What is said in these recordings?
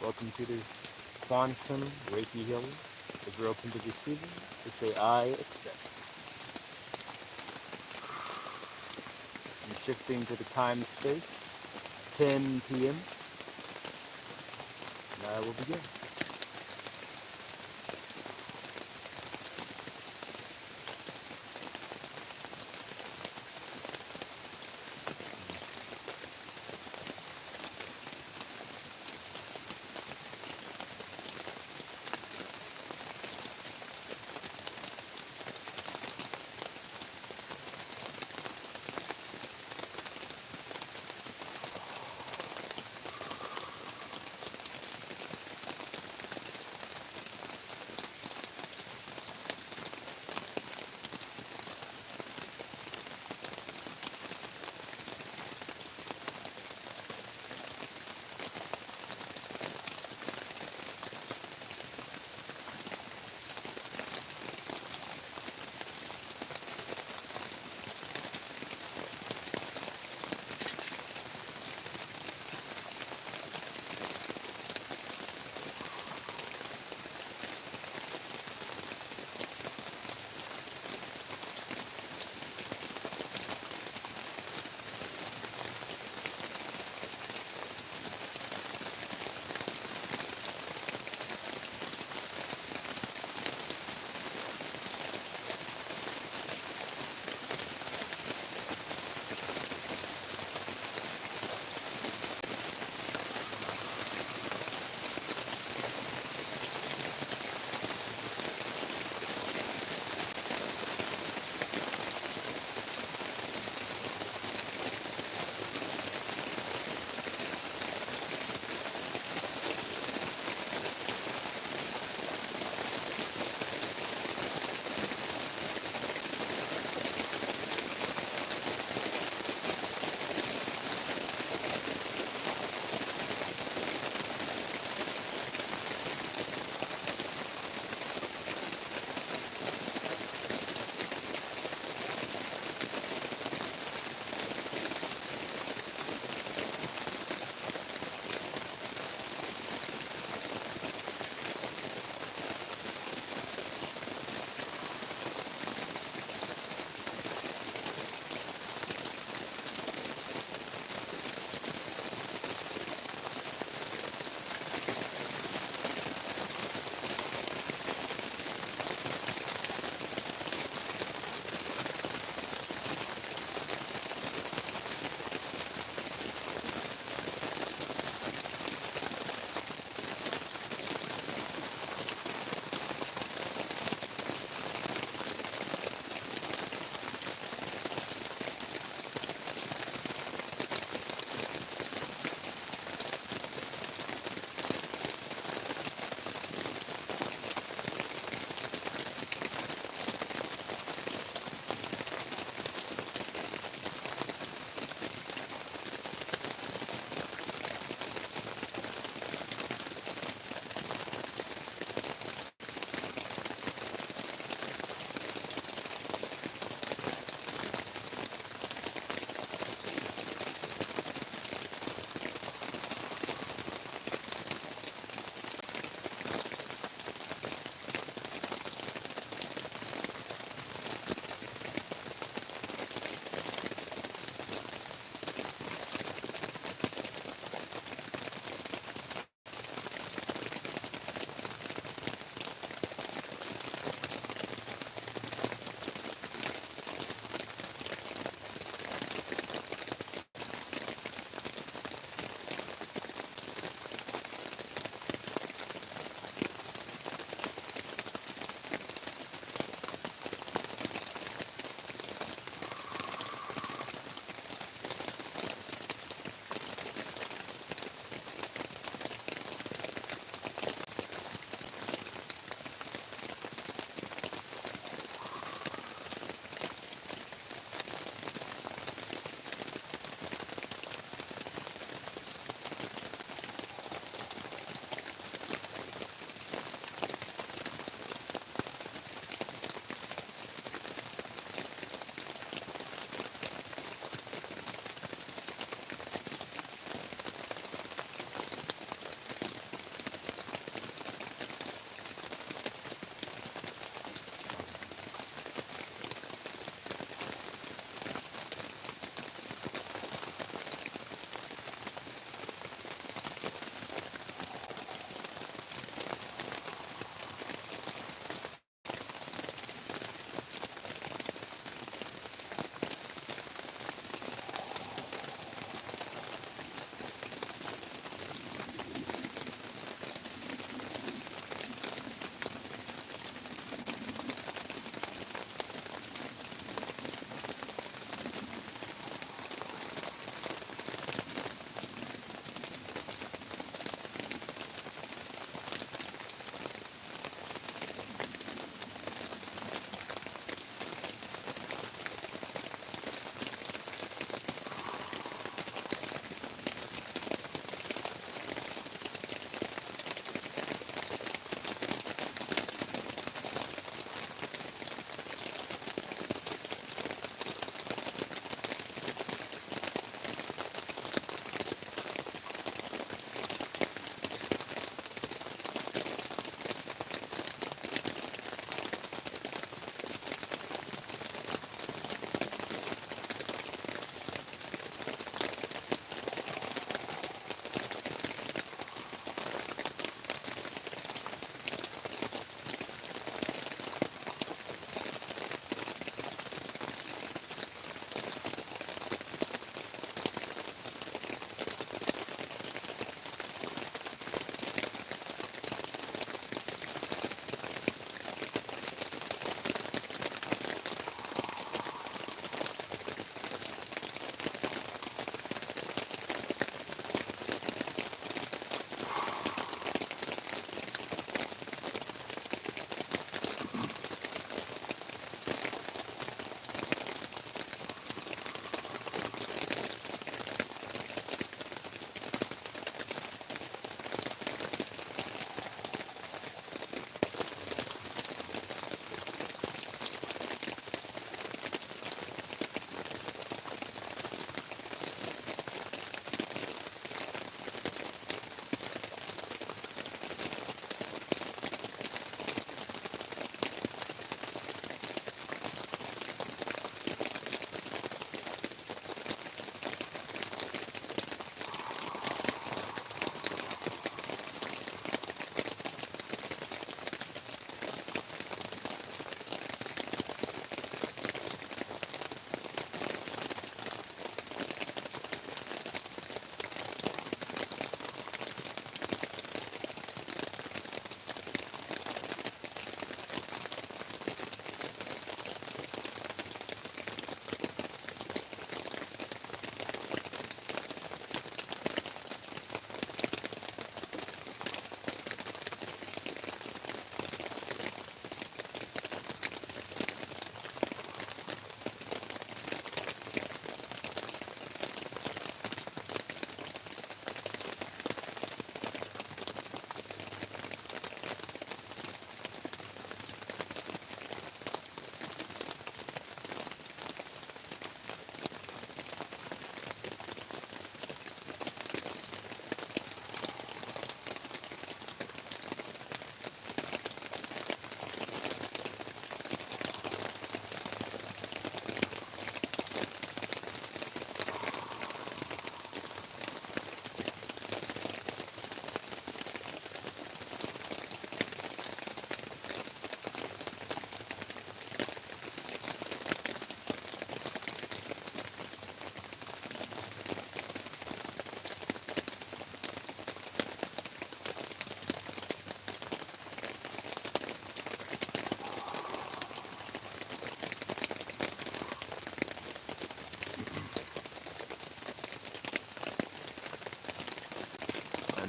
Welcome to this quantum Reiki healing. If you're open to receiving, just say I accept. I'm shifting to the time space, 10 p.m. And I will begin.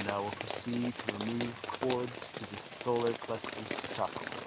Now we'll proceed to remove cords to the solar plexus chakra.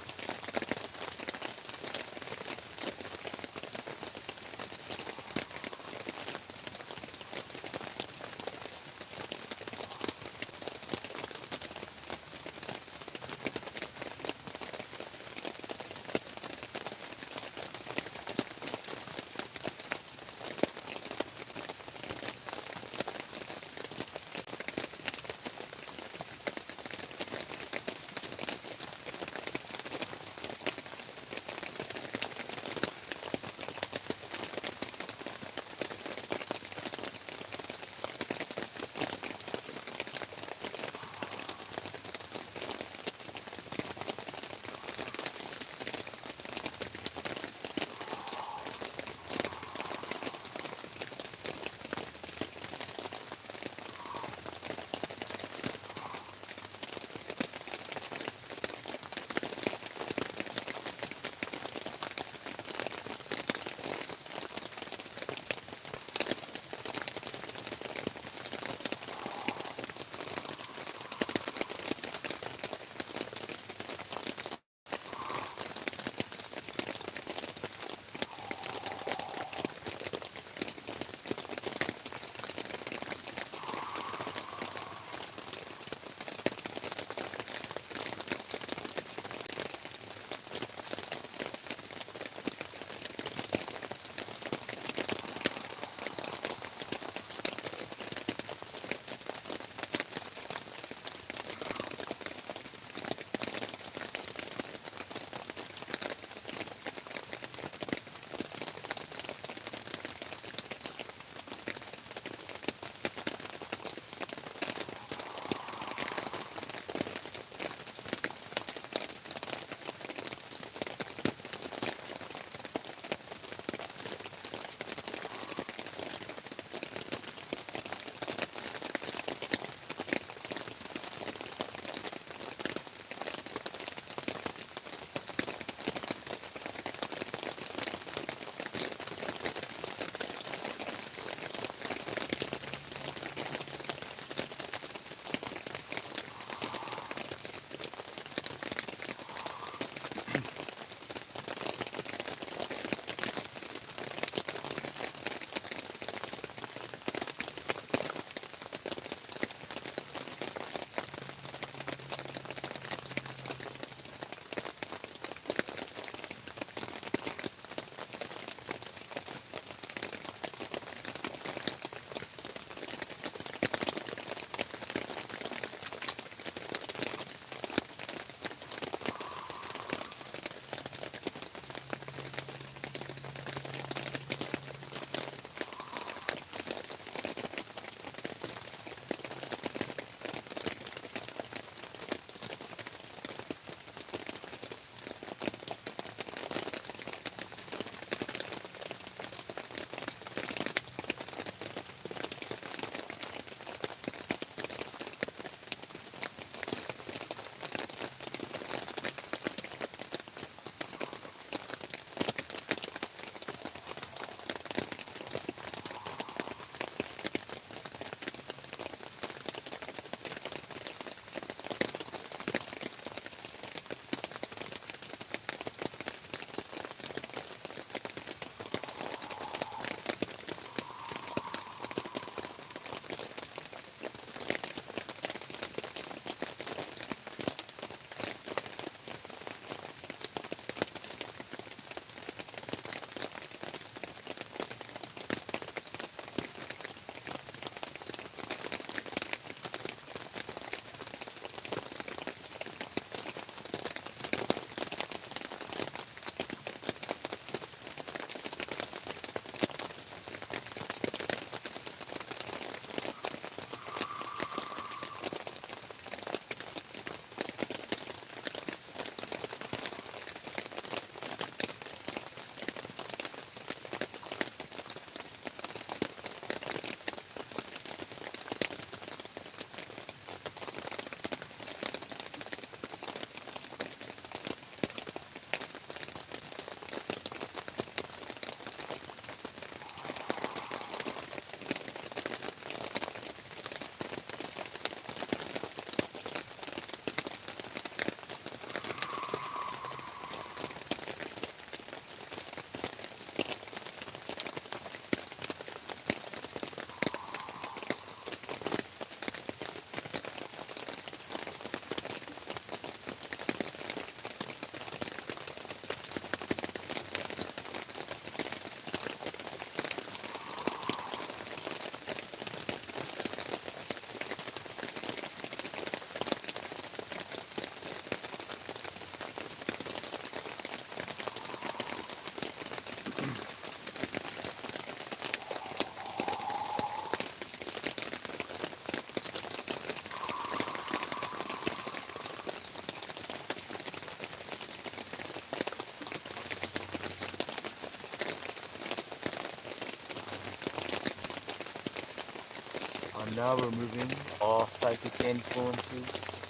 I'm now removing all psychic influences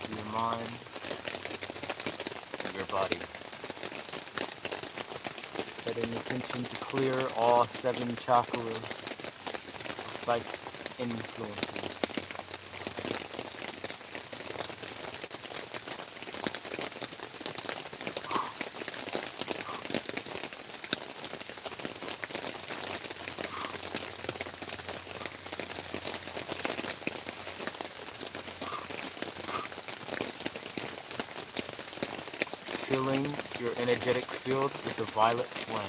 to your mind and your body. Setting intention to clear all 7 chakras of psychic influences. Filling your energetic field with a violet flame.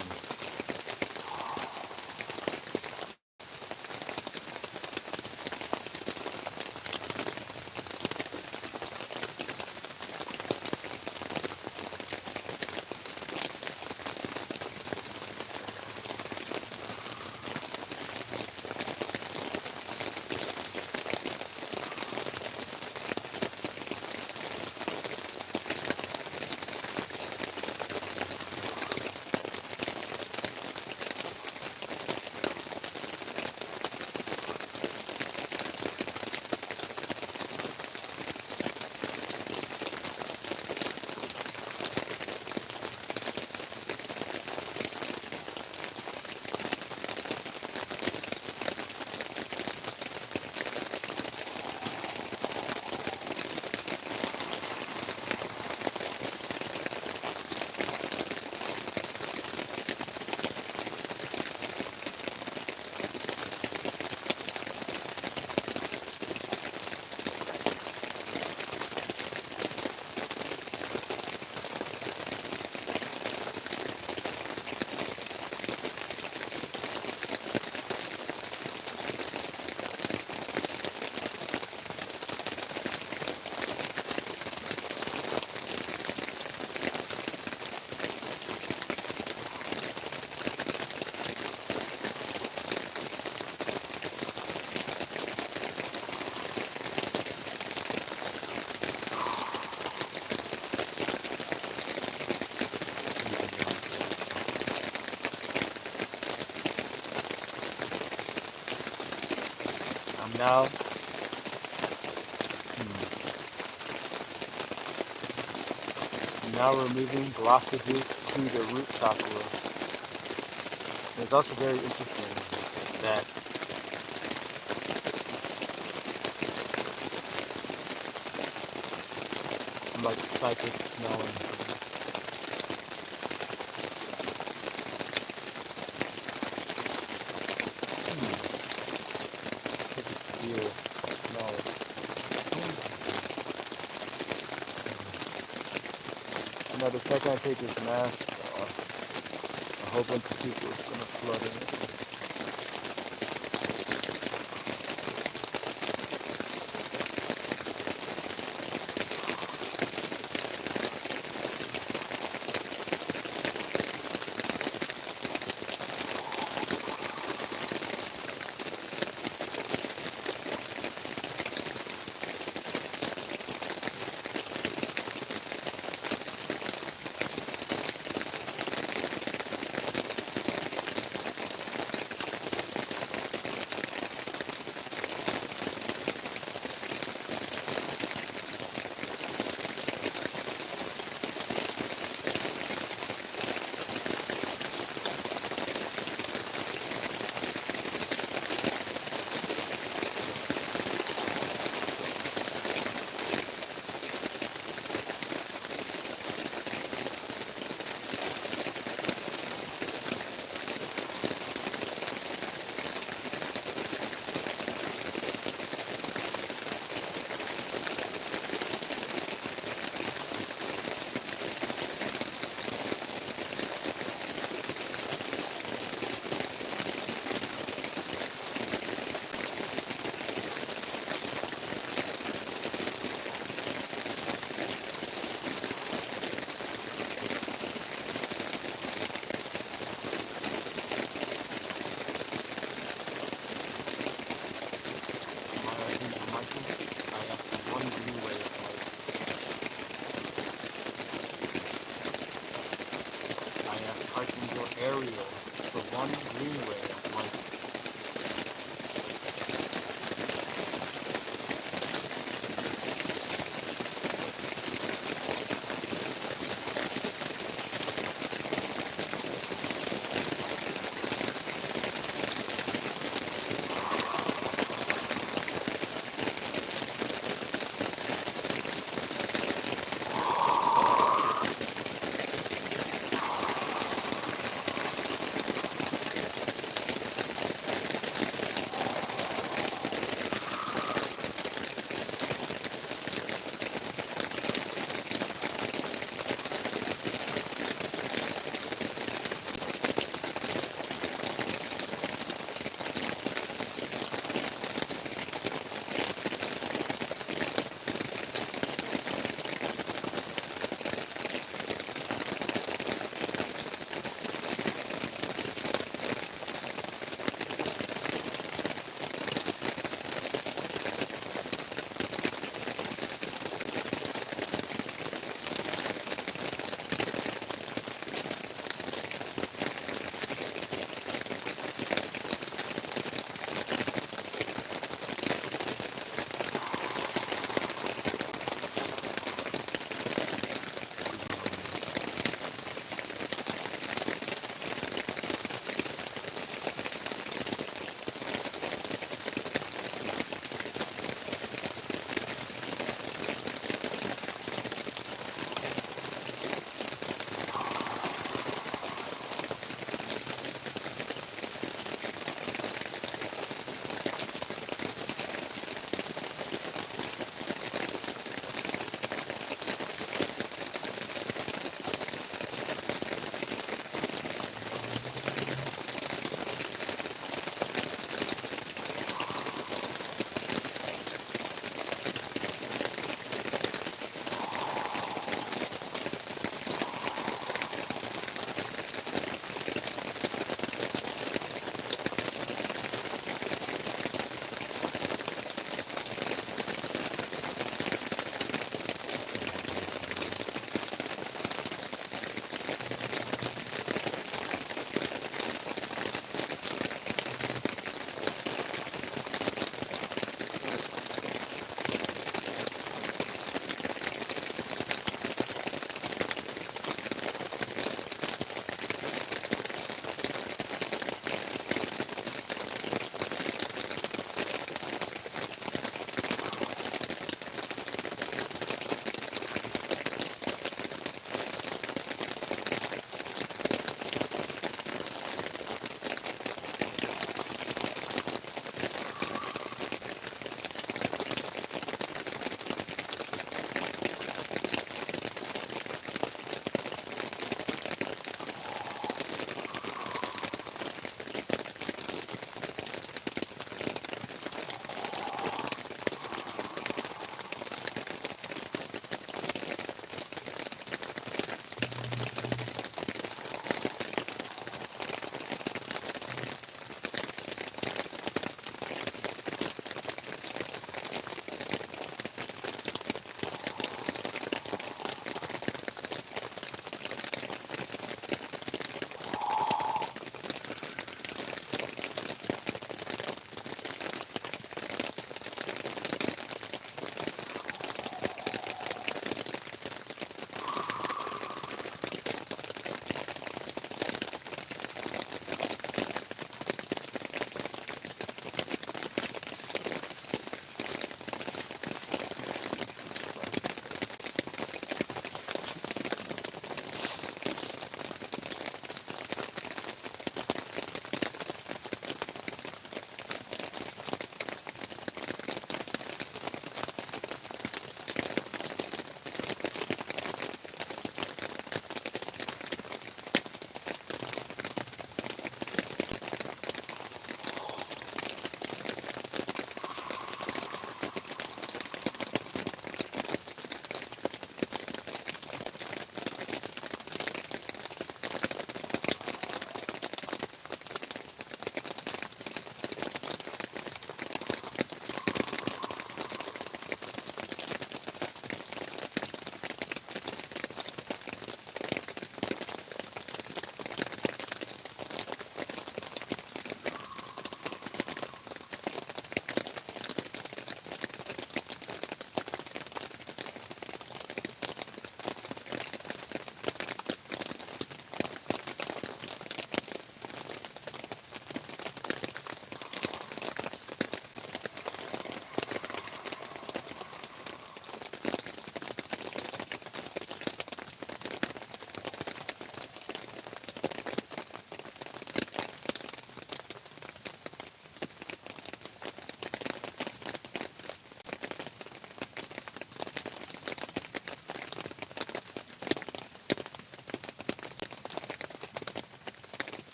Now, now removing blockages to the root chakra. And it's also very interesting that I'm like psychic smelling something. Feel, smell it. Now the second I take this mask off, a whole bunch of people is gonna flood in.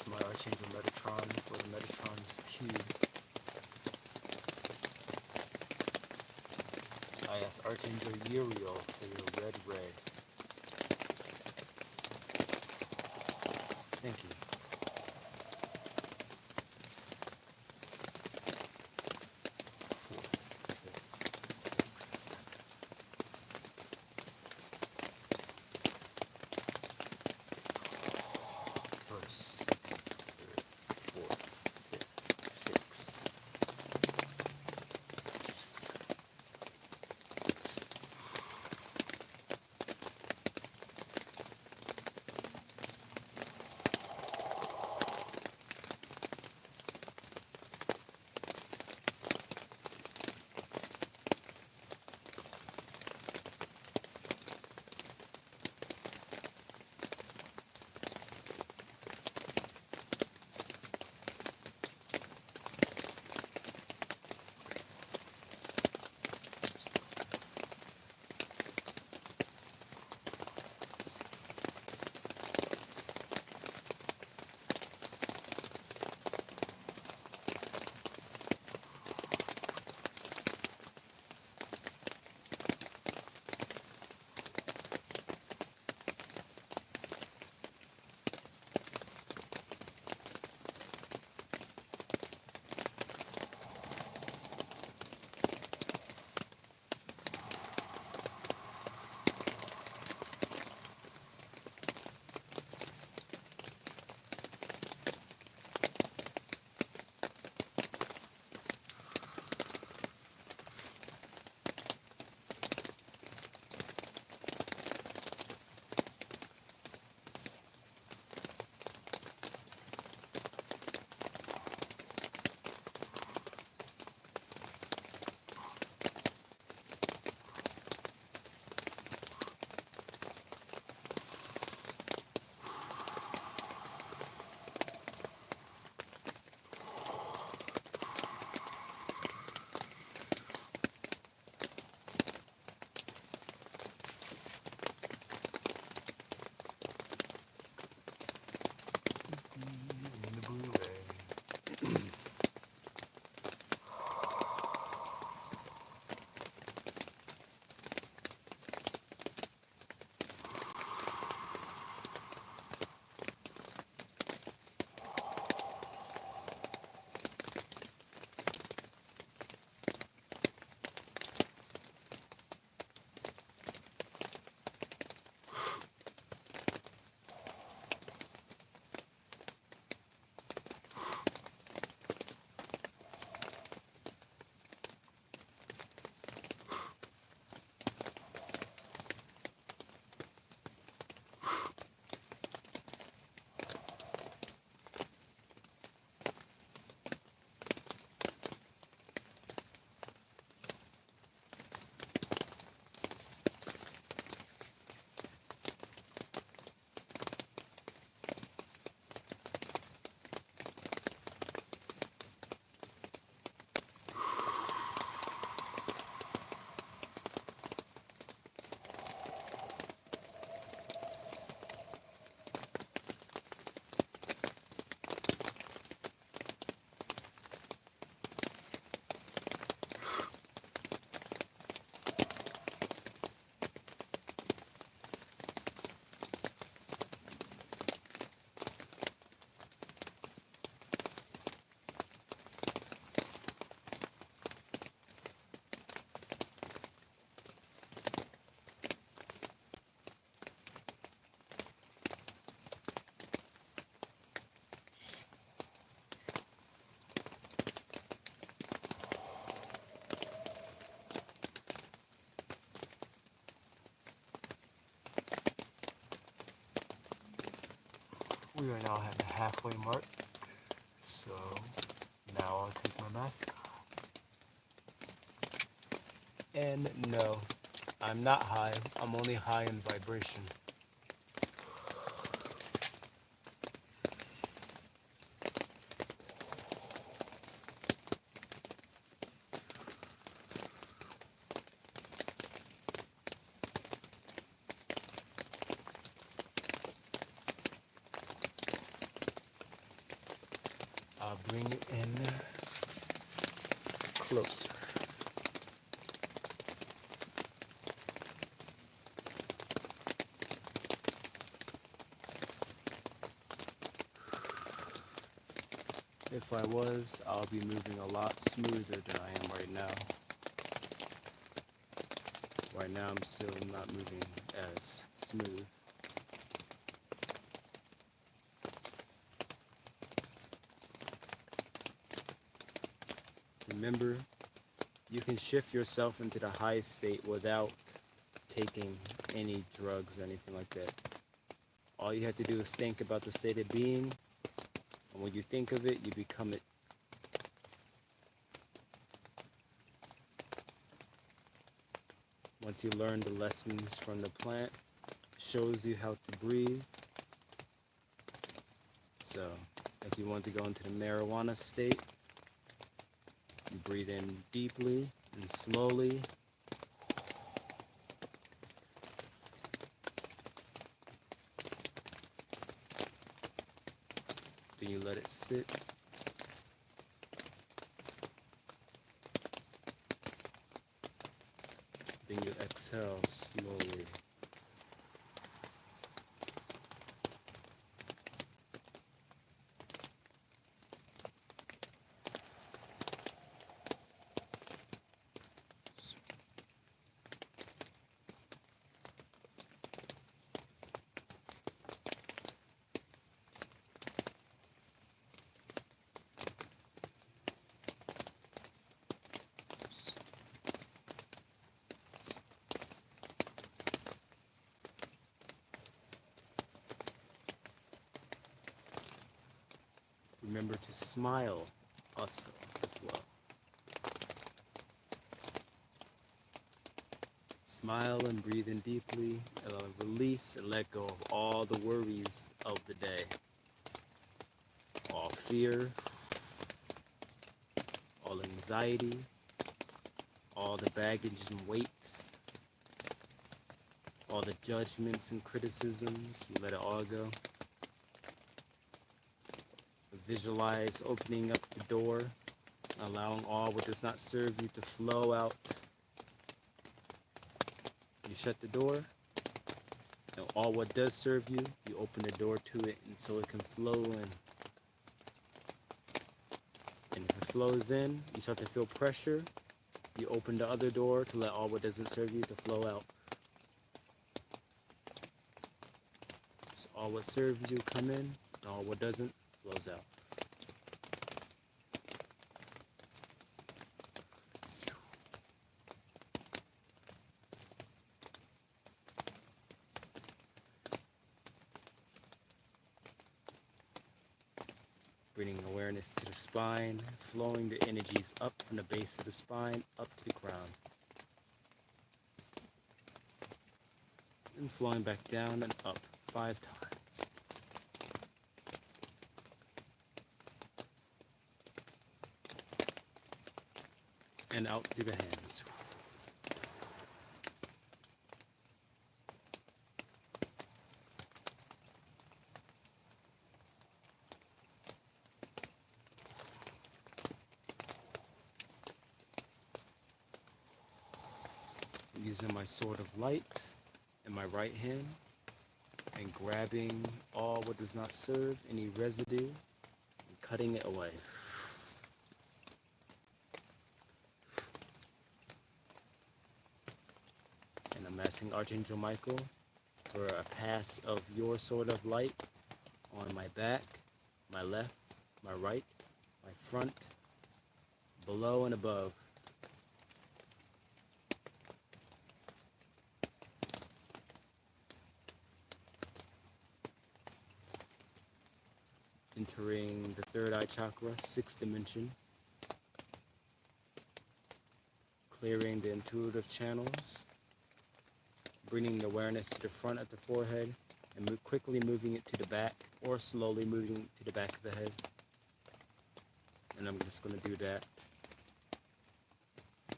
use my Archangel Metatron for the Metatron's cube. I ask Archangel Uriel for your red ray. Thank you. We are now at the halfway mark, so now I'll take my mask off. And no, I'm not high, I'm only high in vibration. I'll bring it in closer. If I was, I'll be moving a lot smoother than I am right now. Right now I'm still not moving as smooth. Remember, you can shift yourself into the highest state without taking any drugs or anything like that. All you have to do is think about the state of being, and when you think of it, you become it. Once you learn the lessons from the plant, it shows you how to breathe. So, if you want to go into the marijuana state, you breathe in deeply and slowly. Then you let it sit. Then you exhale slowly. Remember to smile also as well. Smile and breathe in deeply. Release and let go of all the worries of the day. All fear, all anxiety, all the baggage and weights, all the judgments and criticisms. You let it all go. Visualize opening up the door, allowing all what does not serve you to flow out. You shut the door, and all what does serve you, you open the door to it, and so it can flow in. And if it flows in, you start to feel pressure, you open the other door to let all what doesn't serve you to flow out. So all what serves you come in, and all what doesn't flows out. Bringing awareness to the spine, flowing the energies up from the base of the spine, up to the crown. And flowing back down and up 5 times. And out through the hands. Using my sword of light in my right hand and grabbing all what does not serve, any residue, and cutting it away. And I'm asking Archangel Michael for a pass of your sword of light on my back, my left, my right, my front, below and above. Entering the third eye chakra, 6th dimension. Clearing the intuitive channels. Bringing the awareness to the front of the forehead and quickly moving it to the back or slowly moving it to the back of the head. And I'm just going to do that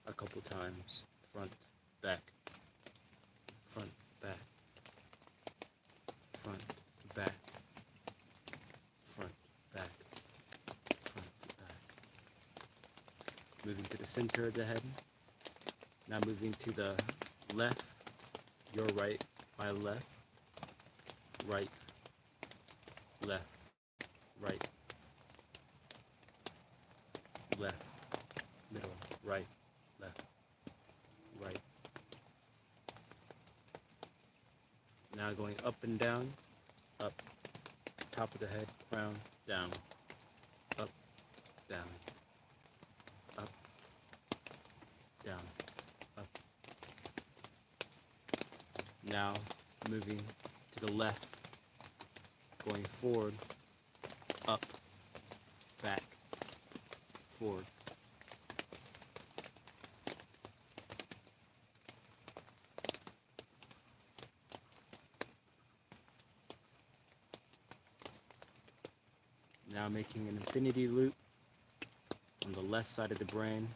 a couple times. Front, back, front, back, front, back, front, back, front, the center of the head. Now moving to the left, your right, my left, right, left, right, left, middle, right, left, right. Now going up and down, up, top of the head, crown, down, up, down, up, down, up. Now moving to the left, going forward, up, back, forward. Now making an infinity loop on the left side of the brain,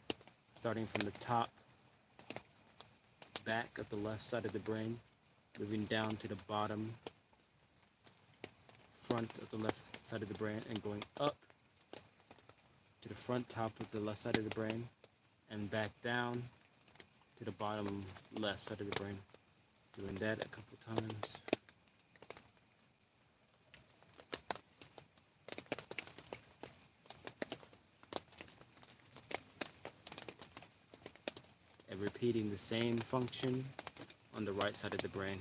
starting from the top, back of the left side of the brain, moving down to the bottom, front of the left side of the brain, and going up to the front top of the left side of the brain, and back down to the bottom left side of the brain. Doing that a couple times. And repeating the same function on the right side of the brain.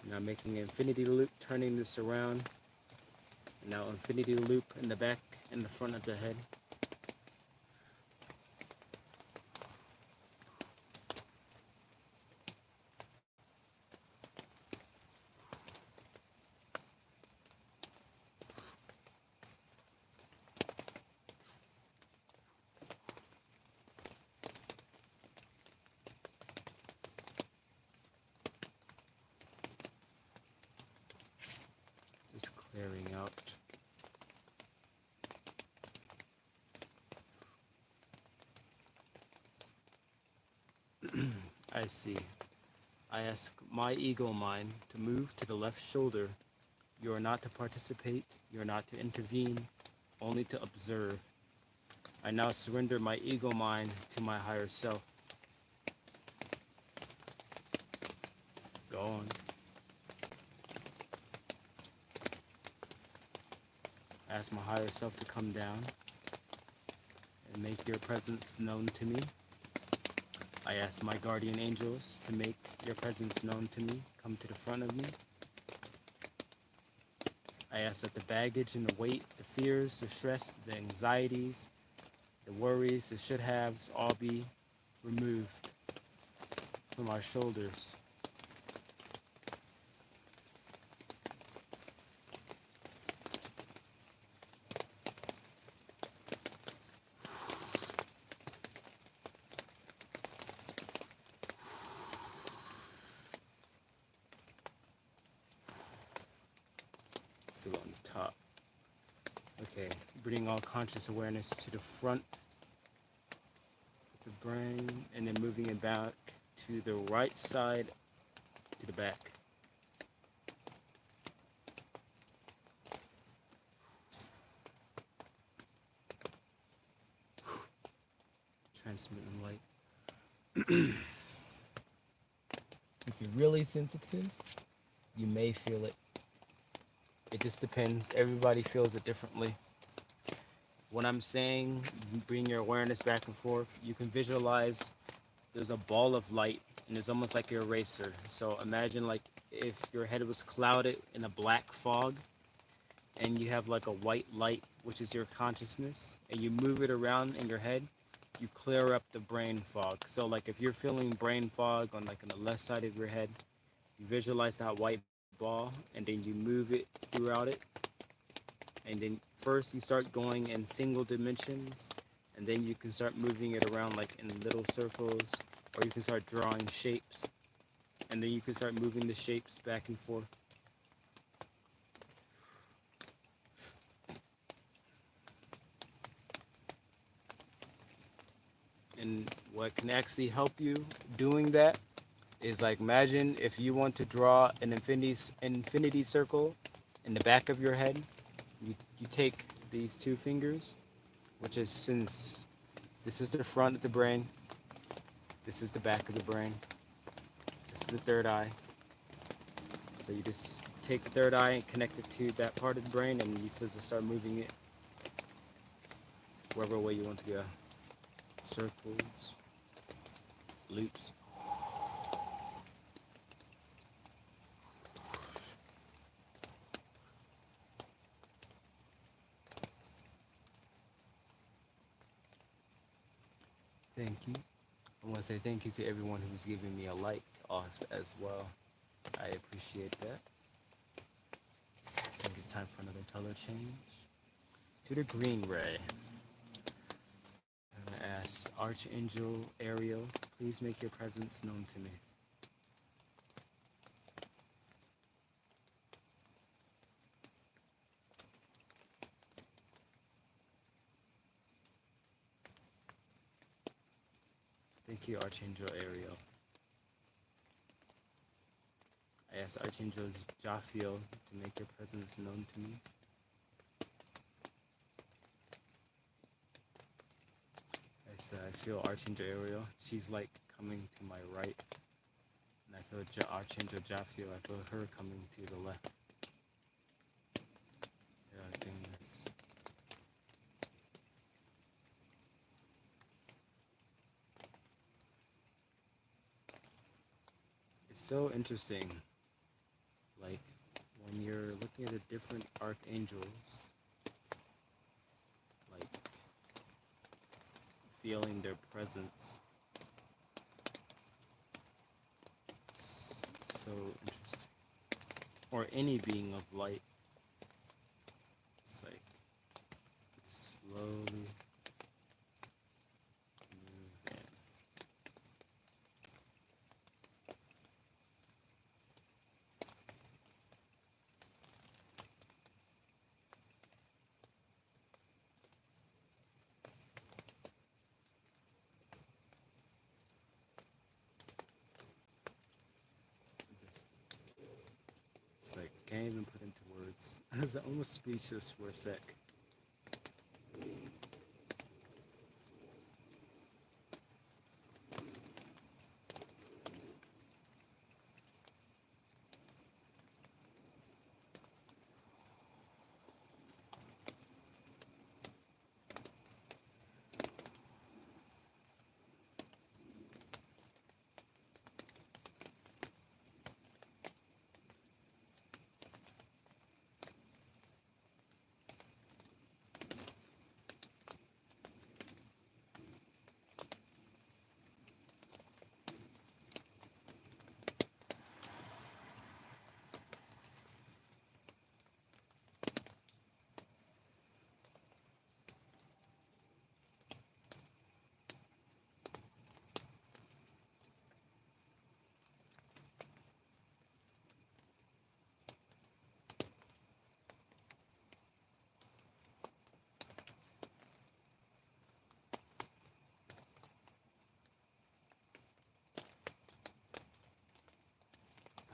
Now making an infinity loop, turning this around. And now infinity loop in the back and the front of the head. Just clearing out. I see. I ask my ego mind to move to the left shoulder. You are not to participate, you are not to intervene, only to observe. I now surrender my ego mind to my higher self. Go on. Ask my higher self to come down and make your presence known to me. I ask my guardian angels to make your presence known to me. Come to the front of me. I ask that the baggage and the weight, the fears, the stress, the anxieties, the worries, the should-haves all be removed from our shoulders. Feel on the top. Okay, bringing all conscious awareness to the front of the brain and then moving it back to the right side to the back. Transmitting light. If you're really sensitive, you may feel it. It just depends. Everybody feels it differently. When I'm saying bring your awareness back and forth, you can visualize there's a ball of light and it's almost like an eraser. So imagine like if your head was clouded in a black fog and you have like a white light, which is your consciousness, and you move it around in your head, you clear up the brain fog. So like if you're feeling brain fog on like on the left side of your head, you visualize that white ball and then you move it throughout it, and then first you start going in single dimensions, and then you can start moving it around like in little circles, or you can start drawing shapes, and then you can start moving the shapes back and forth. And what can actually help you doing that is like imagine if you want to draw an infinity circle in the back of your head, you take these two fingers, which is since this is the front of the brain, this is the back of the brain, this is the third eye. So you just take the third eye and connect it to that part of the brain, and you just start moving it wherever way you want to go. Circles, loops. Thank you. I want to say thank you to everyone who's giving me a like as well. I appreciate that. I think it's time for another color change. To the green ray. I'm going to ask Archangel Ariel, please make your presence known to me. Thank you, Archangel Ariel. I ask Archangel Jophiel to make your presence known to me. I feel Archangel Ariel. She's like coming to my right. And I feel Archangel Jophiel. I feel her coming to the left. Yeah, I think this. It's so interesting. Like when you're looking at the different archangels, like feeling their presence. It's so interesting. Or any being of light. It's like slowly move in. It's like, can't even put into words. I was almost speechless for a sec.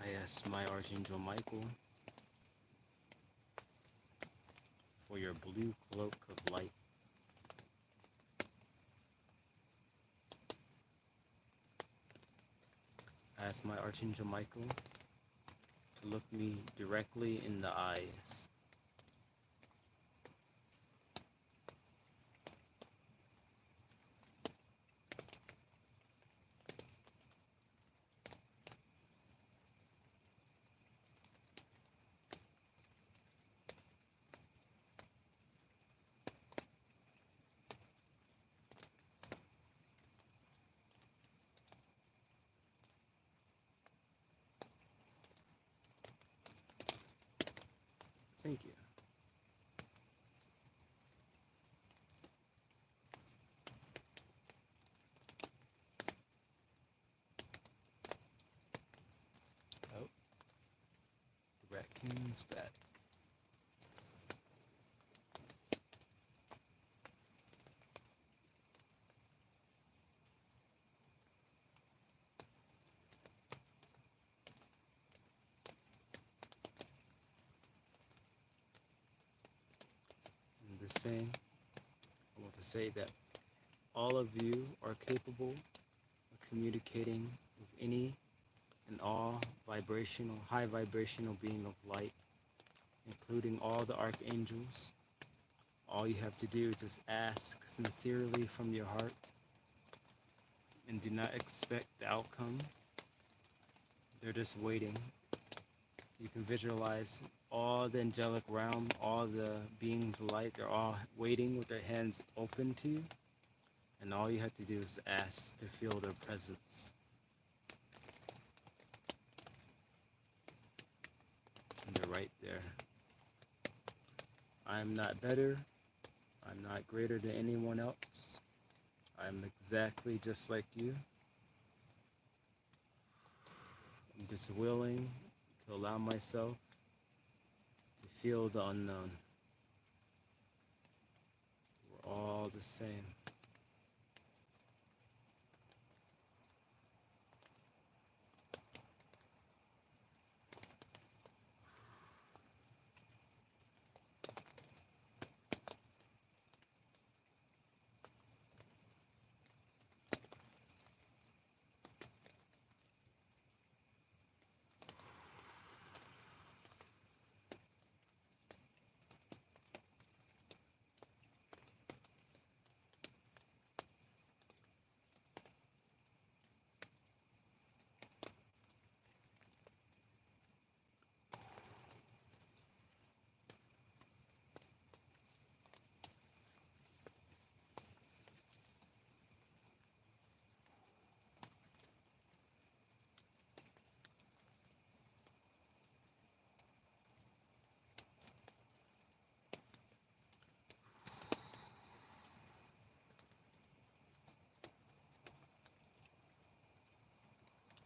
I ask my Archangel Michael for your blue cloak of light. I ask my Archangel Michael to look me directly in the eyes. Thank you. Oh, the raccoon's back. was saying, I want to say that all of you are capable of communicating with any and all vibrational, high vibrational being of light, including all the archangels. All you have to do is just ask sincerely from your heart and do not expect the outcome. They're just waiting. You can visualize all the angelic realm, all the beings of light, they're all waiting with their hands open to you. And all you have to do is ask to feel their presence. And they're right there. I'm not better. I'm not greater than anyone else. I'm exactly just like you. I'm just willing to allow myself to feel the unknown. We're all the same.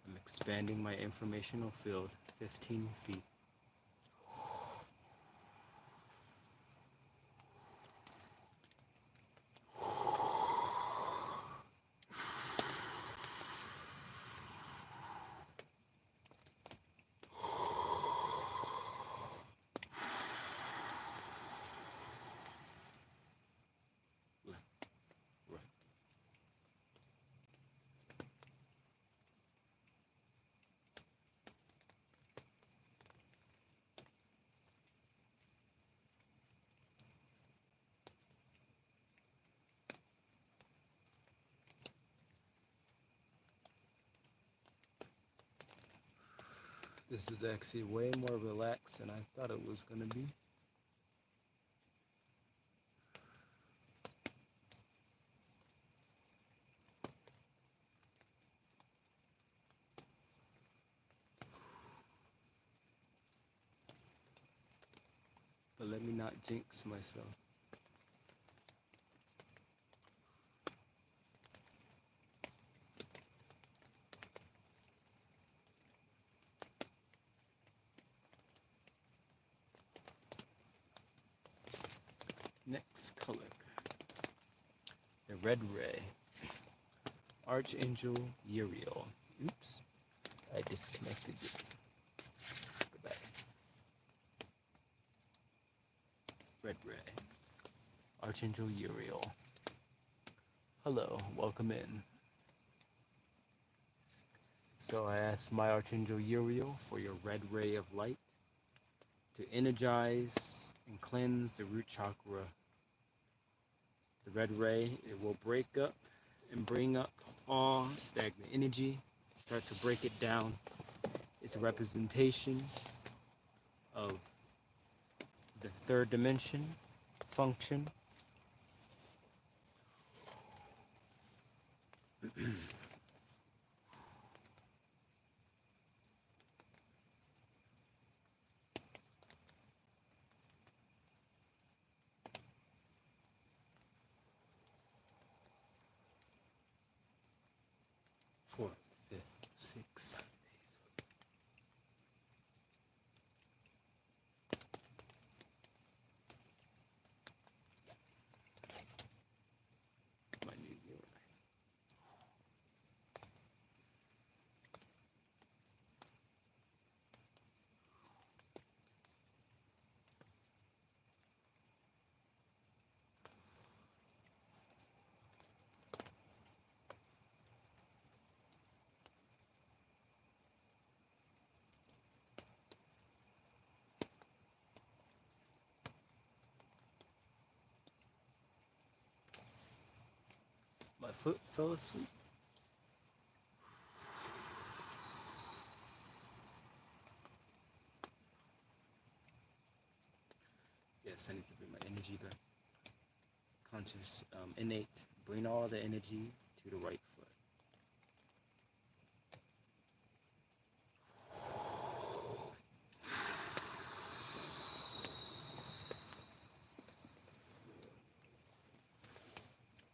I'm expanding my informational field 15 feet. Left, right. This is actually way more relaxed than I thought it was going to be. But let me not jinx myself. Next color. The red ray. Archangel Uriel. Oops. I disconnected it. Go back. Red ray. Archangel Uriel. Hello, welcome in. So I asked my Archangel Uriel for your red ray of light to energize and cleanse the root chakra. The red ray, it will break up and bring up all stagnant energy, start to break it down. It's a representation of the third dimension function. Fourth, fifth, sixth. My new year. foot fell asleep. Yes, I need to bring my energy back. Conscious, innate. Bring all the energy to the right foot.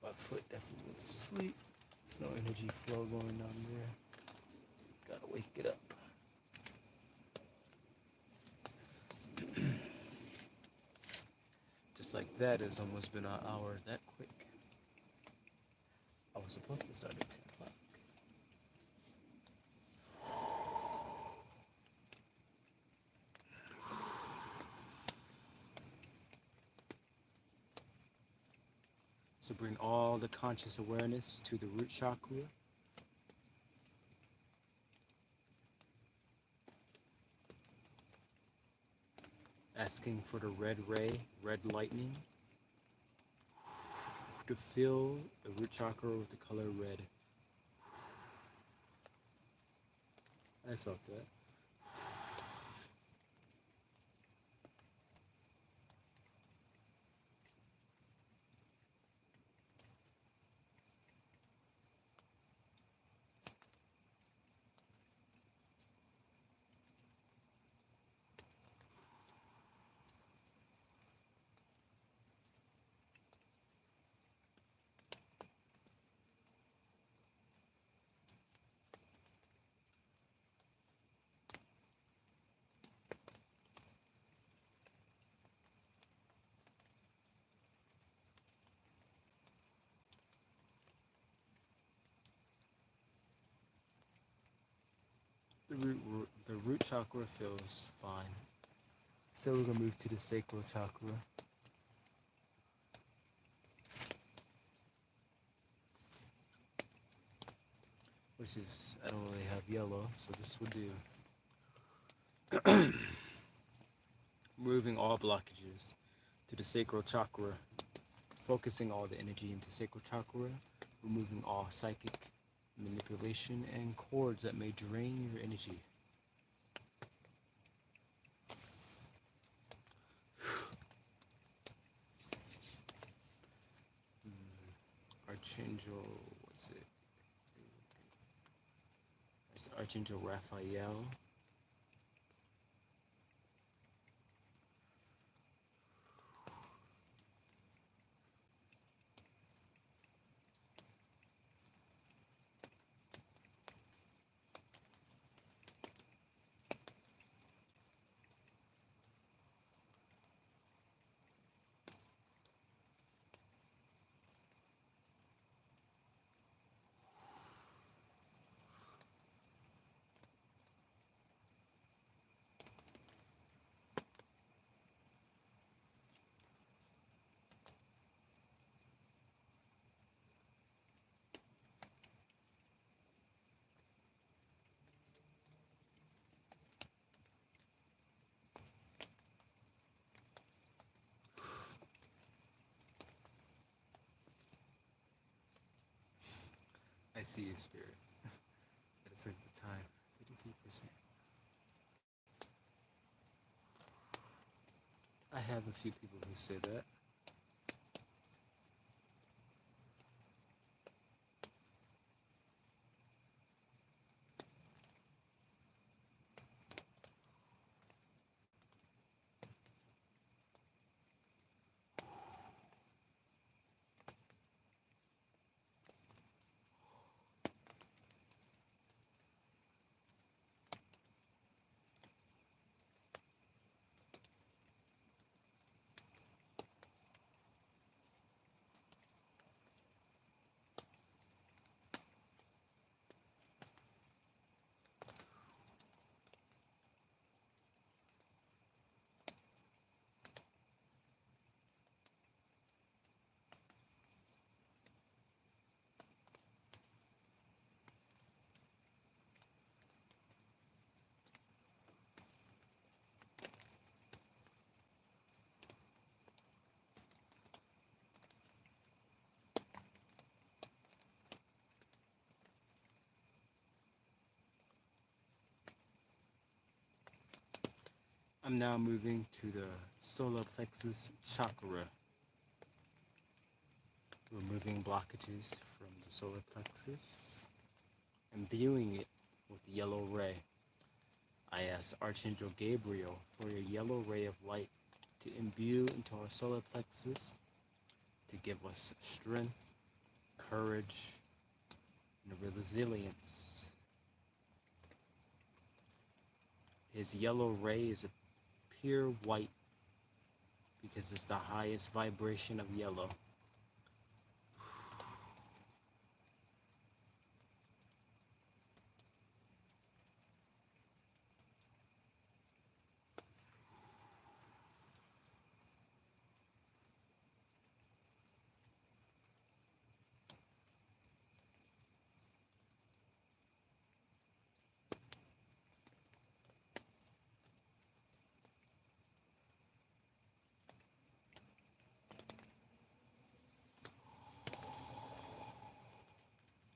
My foot definitely went to sleep. There's no energy flow going on there. Gotta wake it up. Just like that, it's almost been an hour that quick. I was supposed to start at 10 o'clock. So bring all the conscious awareness to the root chakra. Asking for the red ray, red lightning, to fill the root chakra with the color red. I felt that. The root chakra feels fine. So we're gonna move to the sacral chakra. Which is, I don't really have yellow, so this will do. Moving all blockages to the sacral chakra, focusing all the energy into sacral chakra, removing all psychic manipulation and cords that may drain your energy. Archangel, what's it? It's Archangel Raphael. I see you, Spirit. It's like the time, 53%. I have a few people who say that. I'm now moving to the solar plexus chakra, removing blockages from the solar plexus, imbuing it with yellow ray. I ask Archangel Gabriel for a yellow ray of light to imbue into our solar plexus to give us strength, courage, and resilience. His yellow ray is a pure white because it's the highest vibration of yellow.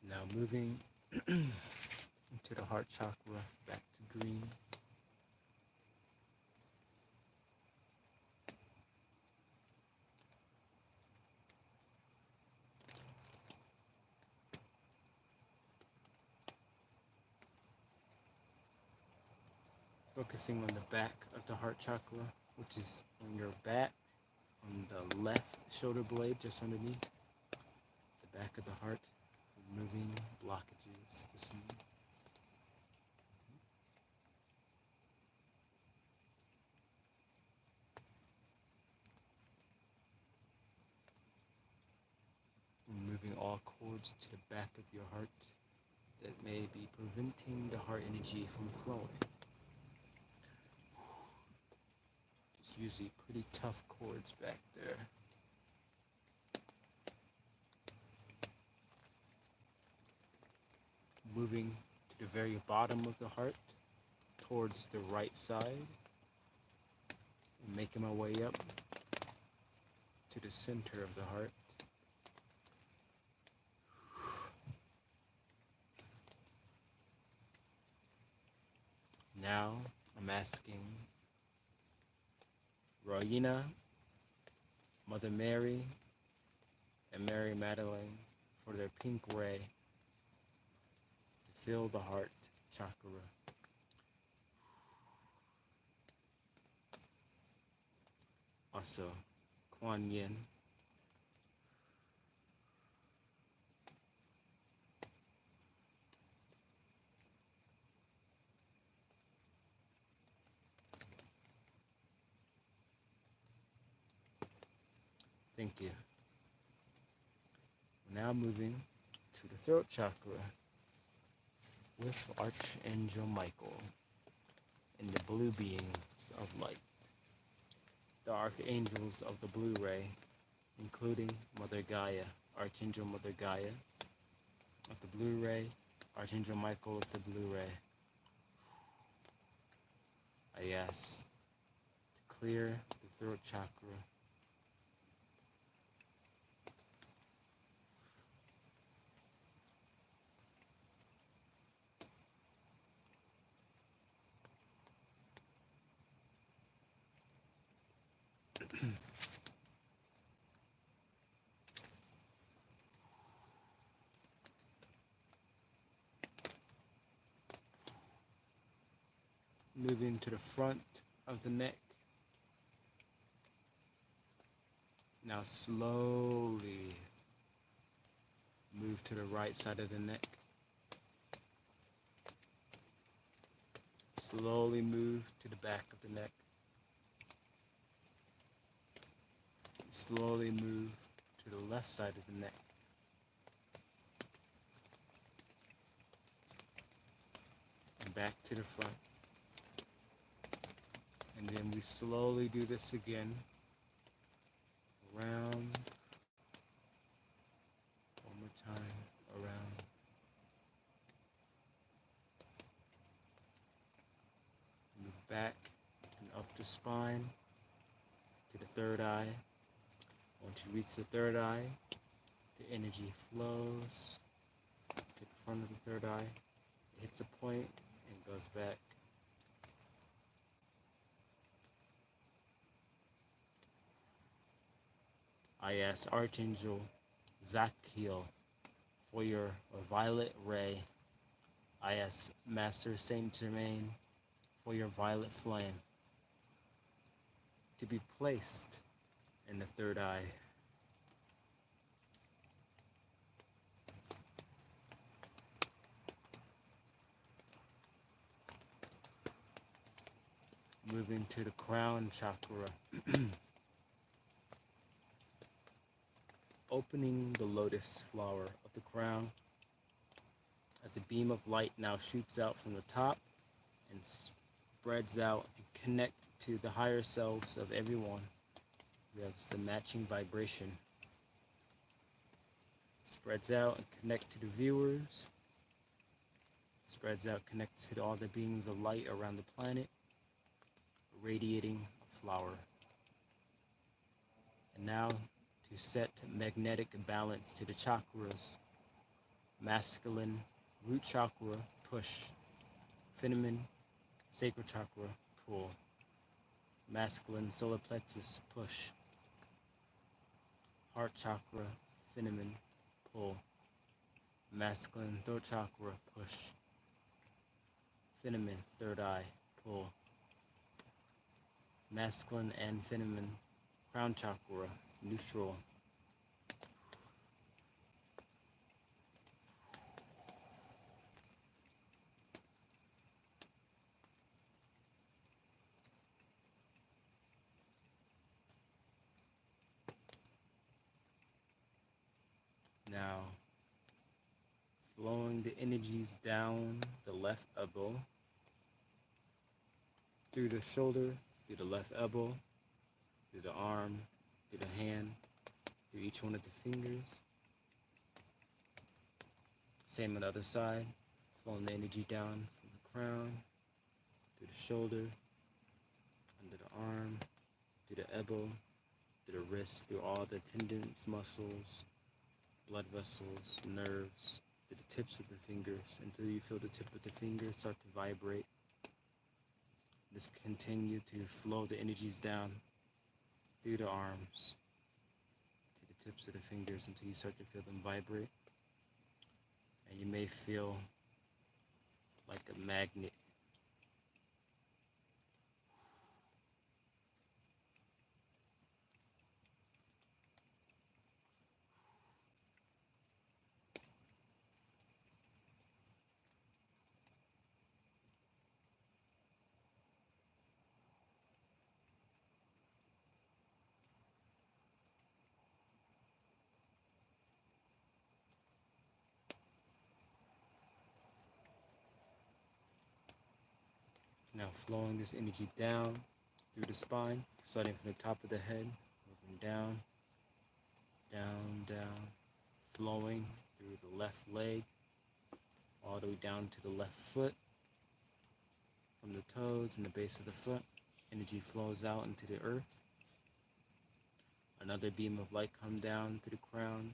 Now moving into the heart chakra, back to green. Focusing on the back of the heart chakra, which is on your back, on the left shoulder blade, just underneath the back of the heart, removing blockages to see. Removing all cords to the back of your heart that may be preventing the heart energy from flowing. It's usually pretty tough cords back there. Moving to the very bottom of the heart towards the right side and making my way up to the center of the heart. Now I'm asking Raina, Mother Mary, and Mary Magdalene for their pink ray to fill the heart chakra. Also, Kuan Yin. Thank you. We're now moving to the throat chakra with Archangel Michael and the blue beings of light. The archangels of the blue ray, including Mother Gaia, Archangel Mother Gaia of the blue ray, Archangel Michael of the blue ray. I ask to clear the throat chakra. Moving to the front of the neck. Now slowly move to the right side of the neck. Slowly move to the back of the neck. Slowly move to the left side of the neck. And back to the front. And then we slowly do this again. Around. One more time. Around. Move back and up the spine to the third eye. Once you reach the third eye, the energy flows to the front of the third eye. It hits a point and goes back I ask Archangel Zachiel for your violet ray. I ask Master Saint Germain for your violet flame to be placed in the third eye. Moving to the crown chakra. Opening the lotus flower of the crown as a beam of light now shoots out from the top and spreads out and connect to the higher selves of everyone who has the matching vibration. Spreads out and connect to the viewers. Spreads out, connects to all the beings of light around the planet, radiating a flower. And now to set magnetic balance to the chakras. Masculine root chakra, push. Feminine sacral chakra, pull. Masculine solar plexus, push. Heart chakra, feminine, pull. Masculine throat chakra, push. Feminine third eye, pull. Masculine and feminine crown chakra, neutral. Now, flowing the energies down the left elbow, through the shoulder, through the left elbow, through the arm, through the hand, through each one of the fingers. Same on the other side, flowing the energy down from the crown, through the shoulder, under the arm, through the elbow, through the wrist, through all the tendons, muscles, blood vessels, nerves, to the tips of the fingers until you feel the tip of the finger start to vibrate. Just continue to flow the energies down through the arms to the tips of the fingers until you start to feel them vibrate. And you may feel like a magnet. Now flowing this energy down through the spine, starting from the top of the head, moving down, down, down, flowing through the left leg, all the way down to the left foot. From the toes and the base of the foot, energy flows out into the earth. Another beam of light comes down through the crown,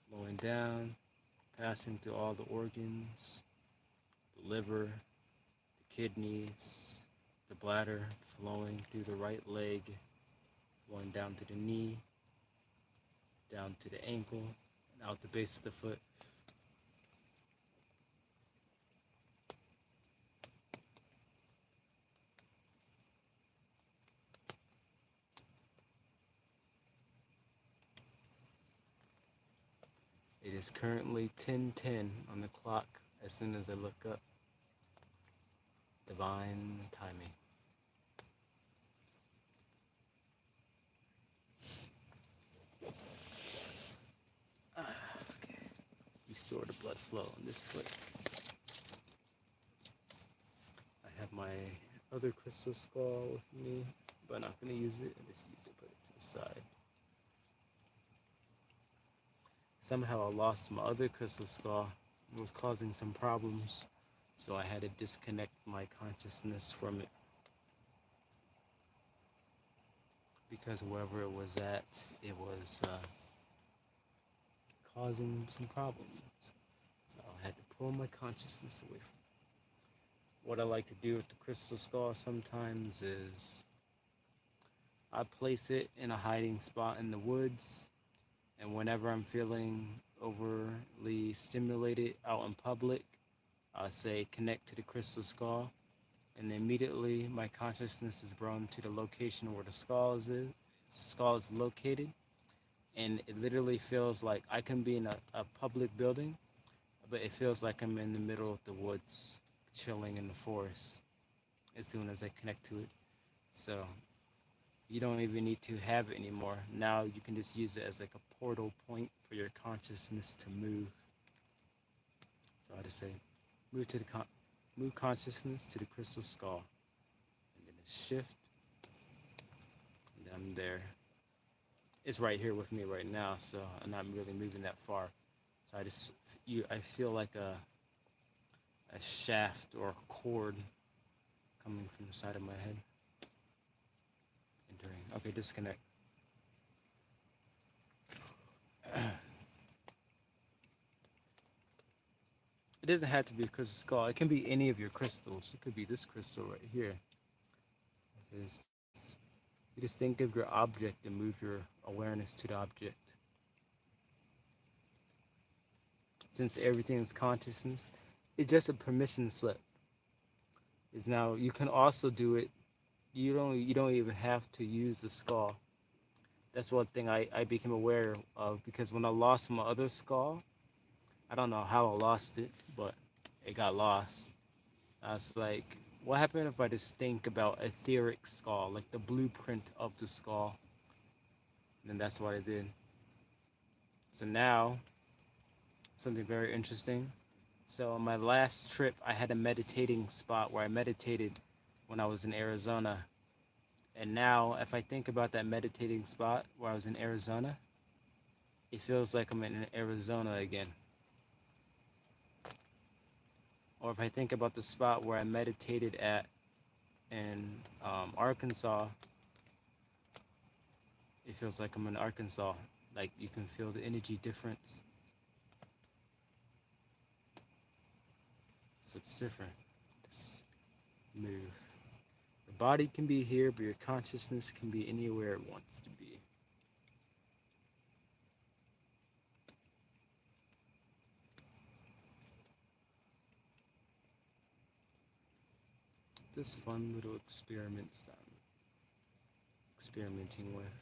flowing down, passing through all the organs, the liver, kidneys, the bladder, flowing through the right leg, flowing down to the knee, down to the ankle, and out the base of the foot. It is currently 10:10 on the clock as soon as I look up. Divine timing. Okay. Restore the blood flow on this foot. I have my other crystal skull with me, but I'm not going to use it. I just use it, put it to the side. Somehow I lost my other crystal skull. It was causing some problems, so I had to disconnect my consciousness from it. Because wherever it was at, it was causing some problems. So I had to pull my consciousness away from it. What I like to do with the crystal skull sometimes is I place it in a hiding spot in the woods, and whenever I'm feeling overly stimulated out in public, I say connect to the crystal skull, and immediately my consciousness is brought to the location where the skull is located, and it literally feels like I can be in a public building, but it feels like I'm in the middle of the woods, chilling in the forest as soon as I connect to it. So you don't even need to have it anymore. Now you can just use it as like a portal point for your consciousness to move. So I just say, move consciousness to the crystal skull, and then shift, and I'm there. It's right here with me right now, so I'm not really moving that far. So I feel like a shaft or a cord coming from the side of my head, entering. Okay, disconnect. It doesn't have to be a crystal skull. It can be any of your crystals. It could be this crystal right here. Just, you just think of your object and move your awareness to the object. Since everything is consciousness, it's just a permission slip. Is now you can also do it. You don't even have to use the skull. That's one thing I became aware of, because when I lost my other skull, I don't know how I lost it, but it got lost. I was like, what happened if I just think about etheric skull, like the blueprint of the skull? And then that's what I did. So now, something very interesting. So on my last trip, I had a meditating spot where I meditated when I was in Arizona. And now, if I think about that meditating spot where I was in Arizona, it feels like I'm in Arizona again. Or if I think about the spot where I meditated at in Arkansas, it feels like I'm in Arkansas. Like you can feel the energy difference. So it's different. This move. The body can be here, but your consciousness can be anywhere it wants to be. This fun little experiments that I'm experimenting with.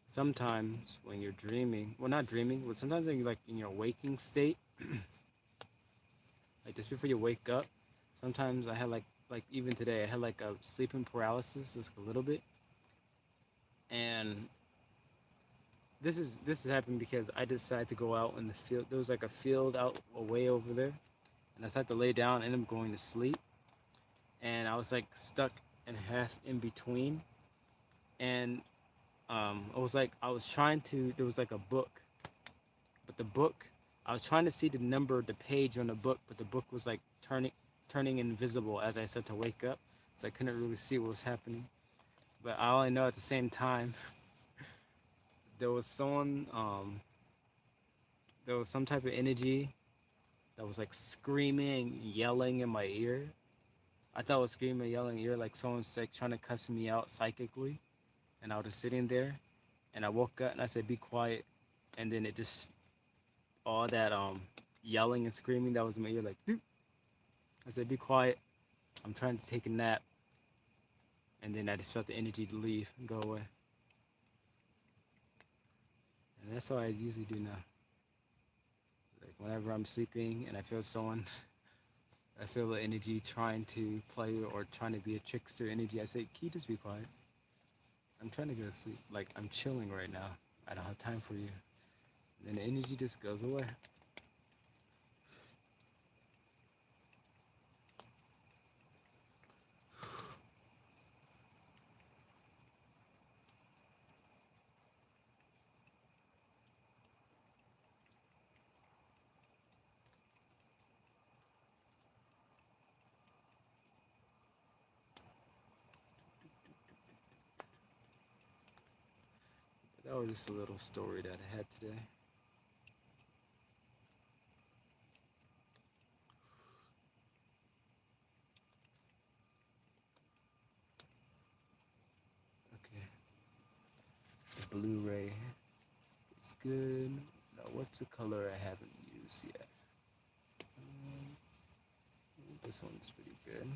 Sometimes when you're dreaming, well, not dreaming, but sometimes when you're like in your waking state, like just before you wake up, sometimes I had like even today, I had like a sleeping paralysis, just a little bit, and this is happening because I decided to go out in the field. There was like a field out way over there, and I decided to lay down and I'm going to sleep, and I was like stuck and half in between, and I was like I was trying to. There was like a book, but the book I was trying to see the number, the page on the book, but the book was like turning invisible as I started to wake up, so I couldn't really see what was happening. But all I know at the same time, there was there was some type of energy that was like screaming, yelling in my ear. I thought it was screaming, yelling in my ear, like someone's like trying to cuss me out psychically. And I was just sitting there, and I woke up and I said, "Be quiet," and then it just all that yelling and screaming that was in my ear, like, "Doop." I said, "Be quiet. I'm trying to take a nap," and then I just felt the energy to leave and go away. And that's what I usually do now. Like whenever I'm sleeping and I feel someone, I feel the energy trying to play or trying to be a trickster energy, I say, "Can you just be quiet? I'm trying to go to sleep. Like I'm chilling right now. I don't have time for you." And then the energy just goes away. That was just a little story that I had today. Blu-ray is good. Now, what's the color I haven't used yet? This one's pretty good.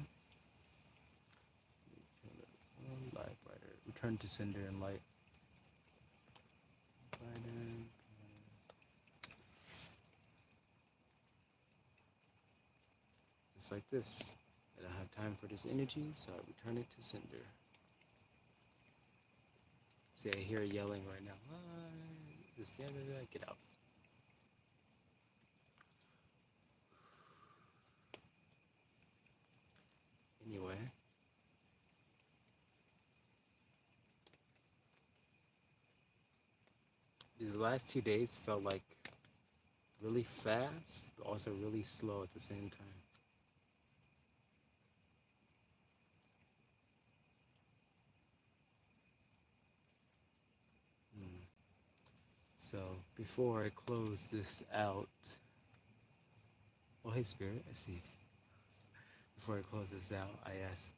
Light brighter. Return to cinder and light. Brighter. Just like this. I don't have time for this energy, so I return it to cinder. See, I hear yelling right now. Just get out. Anyway. These last 2 days felt like really fast, but also really slow at the same time. So before I close this out, oh hey Spirit, I see. Before I close this out, I ask,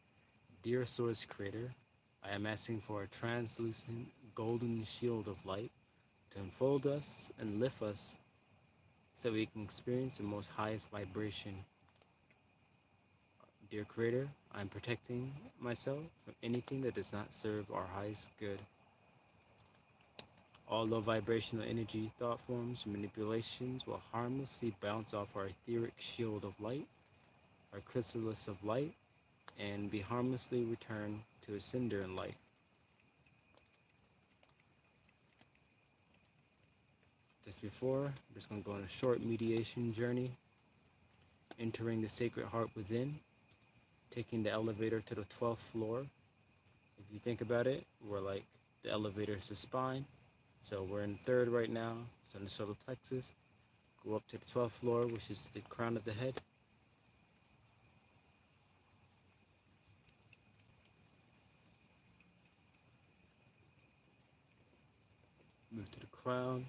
Dear Source Creator, I am asking for a translucent golden shield of light to enfold us and lift us so we can experience the most highest vibration. Dear Creator, I am protecting myself from anything that does not serve our highest good. All low vibrational energy, thought forms, manipulations will harmlessly bounce off our etheric shield of light, our chrysalis of light, and be harmlessly returned to a cinder in light. Just before, I'm just going to go on a short mediation journey, entering the sacred heart within, taking the elevator to the 12th floor. If you think about it, we're like, the elevator is the spine. So we're in third right now, so in the solar plexus. Go up to the 12th floor, which is the crown of the head. Move to the crown.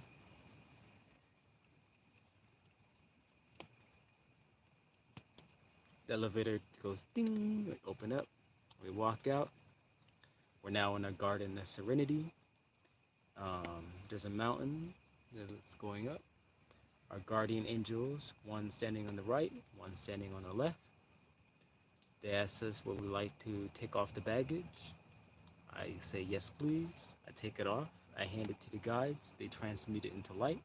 The elevator goes ding, like open up. We walk out. We're now in a garden of serenity. There's a mountain that's going up. Our guardian angels, one standing on the right, one standing on the left. They ask us would we like to take off the baggage. I say yes please. I take it off. I hand it to the guides. They transmute it into light.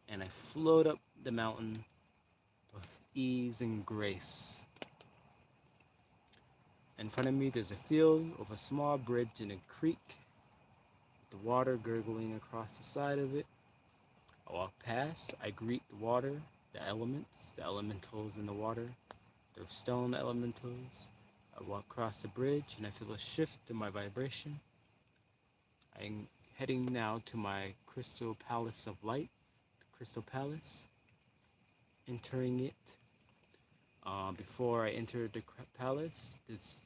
And I float up the mountain with ease and grace. In front of me there's a field with a small bridge and a creek. The water gurgling across the side of it. I walk past, I greet the water, the elements, the elementals in the water, the stone elementals. I walk across the bridge and I feel a shift in my vibration. I'm heading now to my crystal palace of light, the crystal palace, entering it. Before I enter the palace, there's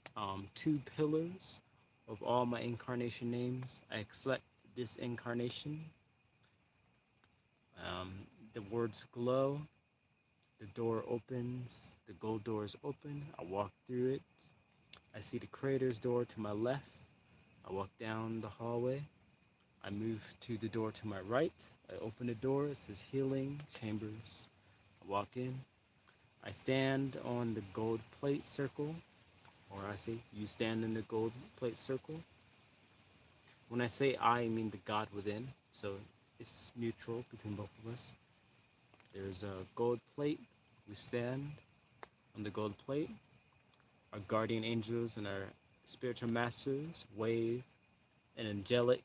2 pillars of all my incarnation names. I select this incarnation. The words glow. The door opens. The gold door is open. I walk through it. I see the creator's door to my left. I walk down the hallway. I move to the door to my right. I open the door. It says healing chambers. I walk in. I stand on the gold plate circle. Or I say, you stand in the gold plate circle. When I say I mean the God within, so it's mutual between both of us. There's a gold plate. We stand on the gold plate. Our guardian angels and our spiritual masters wave an angelic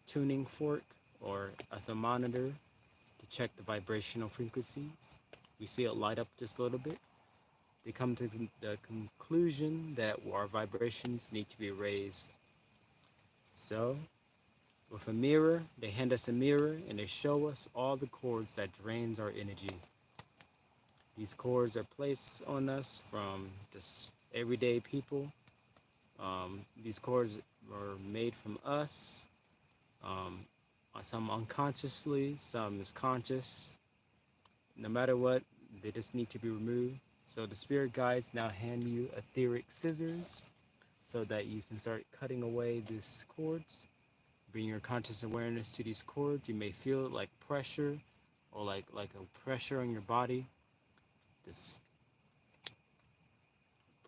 tuning fork or a thermometer to check the vibrational frequencies. We see it light up just a little bit. They come to the conclusion that our vibrations need to be raised. So, with a mirror, they hand us a mirror and they show us all the cords that drains our energy. These cords are placed on us from just everyday people. These cords are made from us, some unconsciously, some is conscious. No matter what, they just need to be removed. So the spirit guides now hand you etheric scissors so that you can start cutting away these cords. bring your conscious awareness to these cords. You may feel it like pressure or like a pressure on your body. Just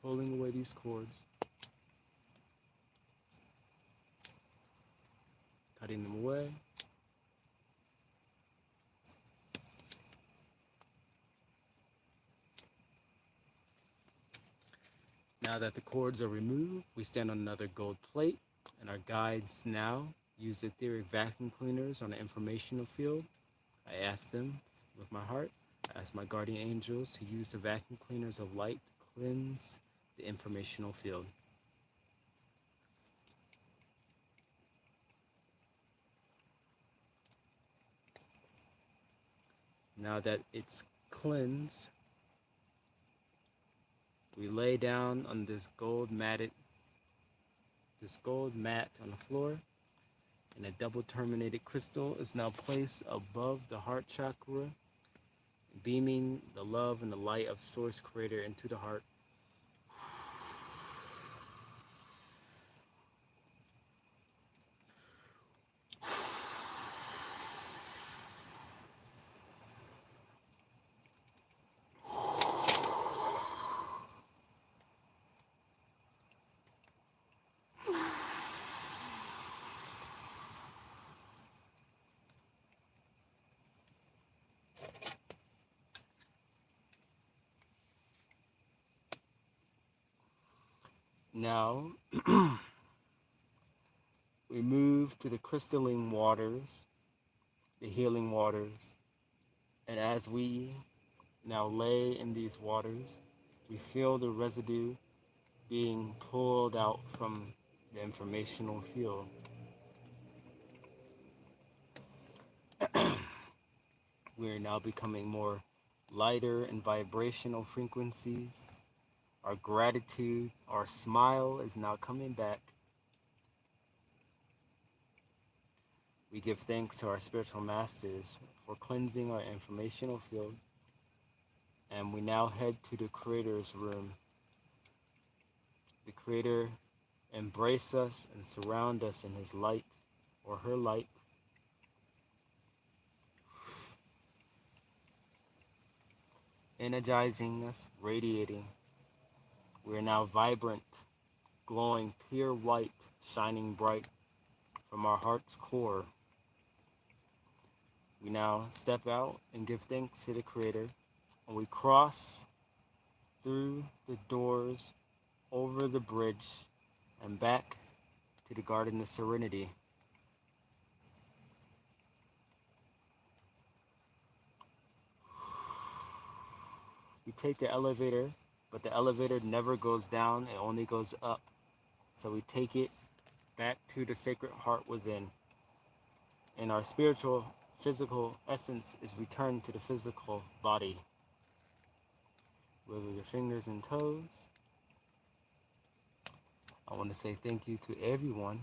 pulling away these cords, cutting them away. Now that the cords are removed, we stand on another gold plate, and our guides now use etheric vacuum cleaners on the informational field. I ask them with my heart, I ask my guardian angels to use the vacuum cleaners of light to cleanse the informational field. Now that it's cleansed, we lay down on this gold mat on the floor, and a double terminated crystal is now placed above the heart chakra, beaming the love and the light of Source Creator into the heart. Now, we move to the crystalline waters, the healing waters, and as we now lay in these waters, we feel the residue being pulled out from the informational field. We are now becoming more lighter in vibrational frequencies. Our gratitude, our smile is now coming back. We give thanks to our spiritual masters for cleansing our informational field. And we now head to the Creator's room. The Creator embrace us and surround us in his light or her light. Energizing us, radiating. We are now vibrant, glowing pure white, shining bright from our heart's core. We now step out and give thanks to the Creator, and we cross through the doors, over the bridge, and back to the Garden of Serenity. We take the elevator, but the elevator never goes down, it only goes up. So we take it back to the sacred heart within. And our spiritual, physical essence is returned to the physical body. Wiggle your fingers and toes. I want to say thank you to everyone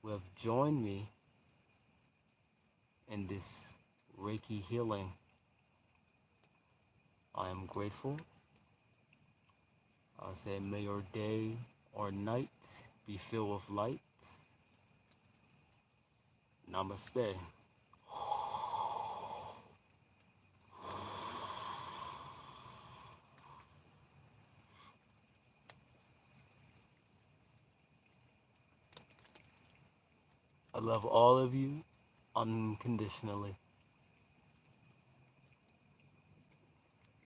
who have joined me in this Reiki healing. I am grateful. I'll say, may your day or night be filled with light. Namaste. I love all of you unconditionally.